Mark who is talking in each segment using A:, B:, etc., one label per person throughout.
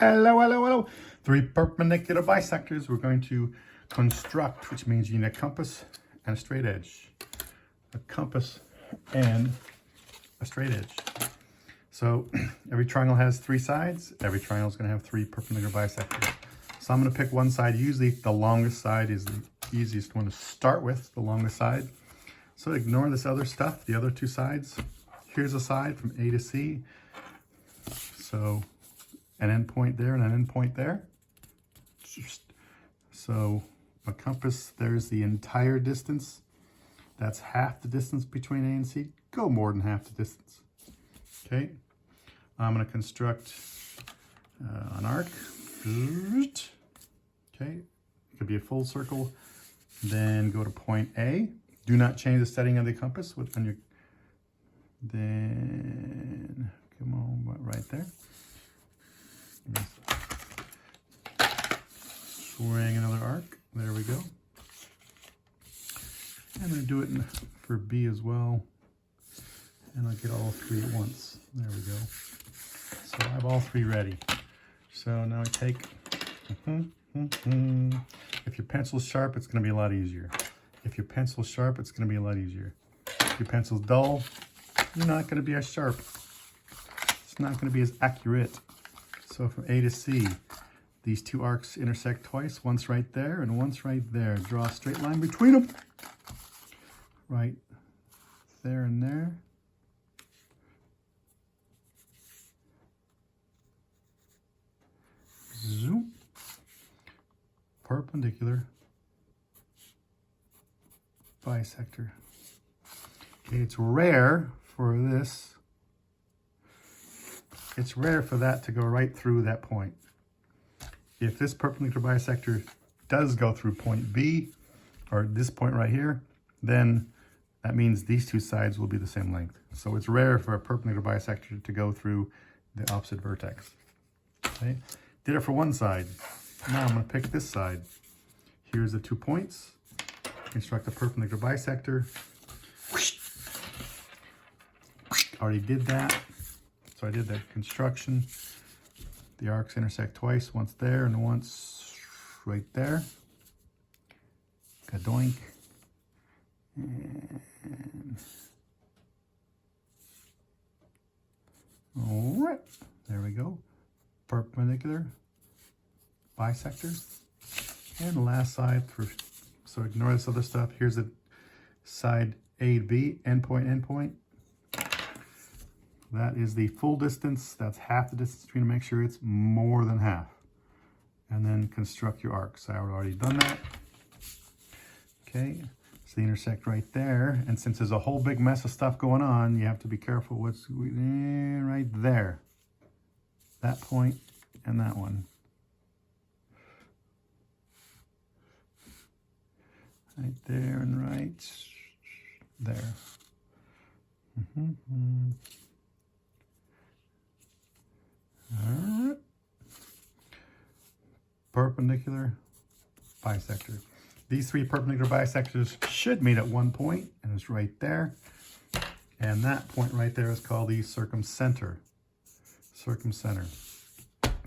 A: Hello, hello, hello. Three perpendicular bisectors we're going to construct, which means you need a compass and a straight edge. A compass and a straight edge. So every triangle has three sides. Every triangle is going to have three perpendicular bisectors. So I'm going to pick one side. Usually the longest side is the easiest one to start with, the longest side. So ignore this other stuff, the other two sides. Here's a side from A to C. So an end point there and an end point there. So a compass, there's the entire distance. That's half the distance between A and C. Go more than half the distance. Okay. I'm going to construct an arc. Okay. It could be a full circle. Then go to point A. Do not change the setting of the compass when you. Then come on, right there. Swing another arc. There we go. I'm going to do it for B as well. And I'll get all three at once. There we go. So I have all three ready. So now I take, if your pencil's sharp, it's going to be a lot easier. If your pencil's sharp, it's going to be a lot easier. If your pencil's dull, you're not going to be as sharp. It's not going to be as accurate. So from A to C, these two arcs intersect twice, once right there and once right there. Draw a straight line between them. Right there and there. Zoom. Perpendicular bisector. Okay, it's rare for this. It's rare for that to go right through that point. If this perpendicular bisector does go through point B, or this point right here, then that means these two sides will be the same length. So it's rare for a perpendicular bisector to go through the opposite vertex. Okay, did it for one side. Now I'm going to pick this side. Here's the 2 points. Construct a perpendicular bisector. Already did that. So I did the construction. The arcs intersect twice, once there and once right there. Kadoink. And all right, there we go. Perpendicular bisector. And the last side, so ignore this other stuff. Here's the side A to B, endpoint, endpoint. That is the full distance. That's half the distance between to make sure it's more than half. And then construct your arcs. I already done that. Okay, so they intersect right there. And since there's a whole big mess of stuff going on, you have to be careful what's right there. That point and that one. Right there and right there. All right. Perpendicular bisector. These three perpendicular bisectors should meet at one point, and it's right there. And that point right there is called the circumcenter. Circumcenter.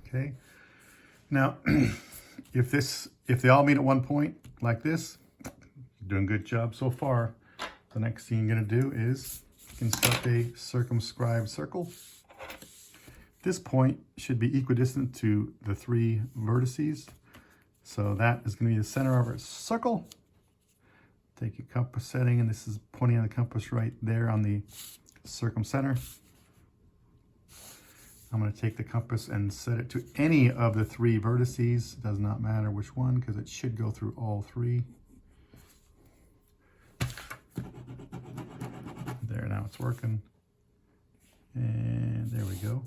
A: Okay. Now, if they all meet at one point like this, you're doing a good job so far. The next thing you're going to do is construct a circumscribed circle. This point should be equidistant to the three vertices. So that is going to be the center of our circle. Take your compass setting, and this is pointing on the compass right there on the circumcenter. I'm going to take the compass and set it to any of the three vertices. It does not matter which one, because it should go through all three. There, now it's working. And there we go.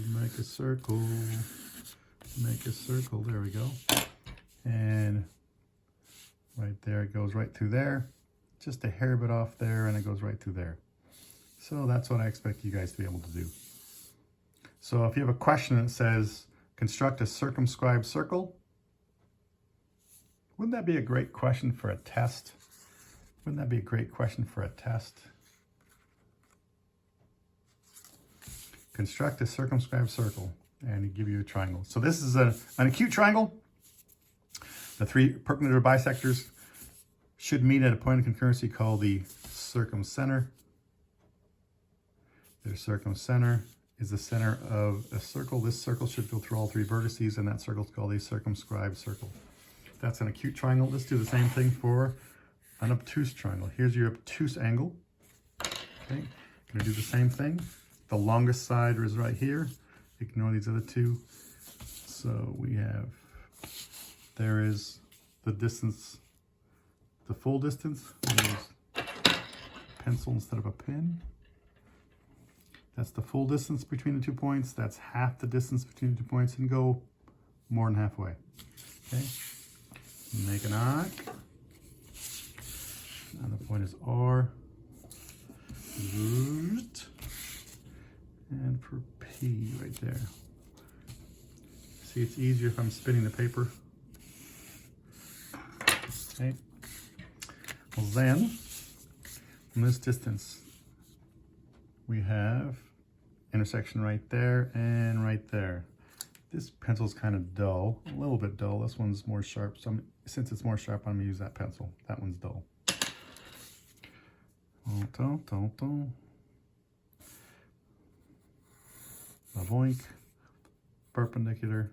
A: Make a circle, there we go. And right there, it goes right through there. Just a hair bit off there, and it goes right through there. So that's what I expect you guys to be able to do. So if you have a question that says, construct a circumscribed circle, wouldn't that be a great question for a test? Wouldn't that be a great question for a test? construct a circumscribed circle, and give you a triangle. So this is an acute triangle. The three perpendicular bisectors should meet at a point of concurrency called the circumcenter. Their circumcenter is the center of a circle. This circle should go through all three vertices, and that circle is called a circumscribed circle. That's an acute triangle. Let's do the same thing for an obtuse triangle. Here's your obtuse angle. Okay, gonna do the same thing. The longest side is right here. Ignore these other two. So we have, there is the distance, the full distance. Use pencil instead of a pen. That's the full distance between the 2 points. That's half the distance between the 2 points, and go more than halfway. Okay, make an arc. And the point is R. And for P right there. See, it's easier if I'm spinning the paper. Okay. Well, then, from this distance, we have intersection right there and right there. This pencil's kind of dull, a little bit dull. This one's more sharp. So since it's more sharp, I'm gonna use that pencil. That one's dull. Boink. Perpendicular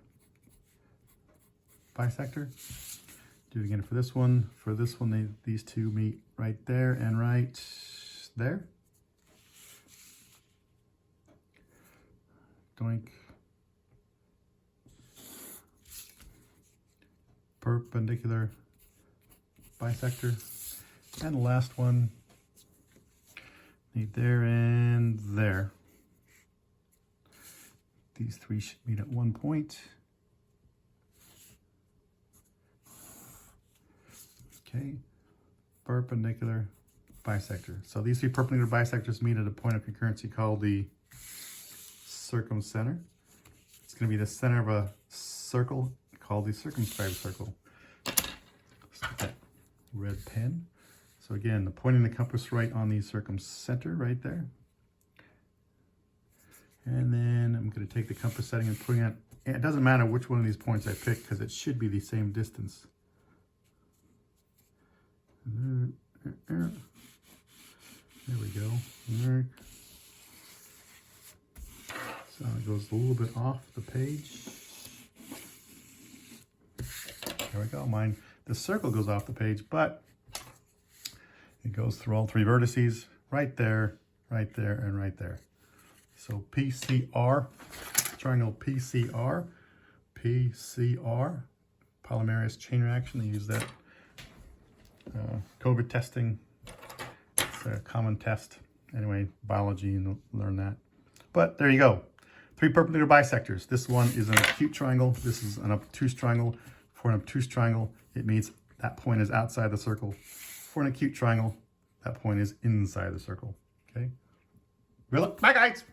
A: bisector. Do it again for this one. For this one, these two meet right there and right there. Doink. Perpendicular bisector. And the last one, meet there and there. These three should meet at one point. Okay, perpendicular bisector. So these three perpendicular bisectors meet at a point of concurrency called the circumcenter. It's going to be the center of a circle called the circumscribed circle. Let's get that red pen. So again, pointing the compass right on the circumcenter right there. And then I'm going to take the compass setting and putting it, it doesn't matter which one of these points I pick because it should be the same distance. There we go. So it goes a little bit off the page. There we go. Mine, the circle goes off the page, but it goes through all three vertices, right there, and right there. So PCR, triangle PCR, polymerase chain reaction. They use that COVID testing. It's a common test. Anyway, biology, you learn that. But there you go. Three perpendicular bisectors. This one is an acute triangle. This is an obtuse triangle. For an obtuse triangle, it means that point is outside the circle. For an acute triangle, that point is inside the circle. Okay? Bye, guys.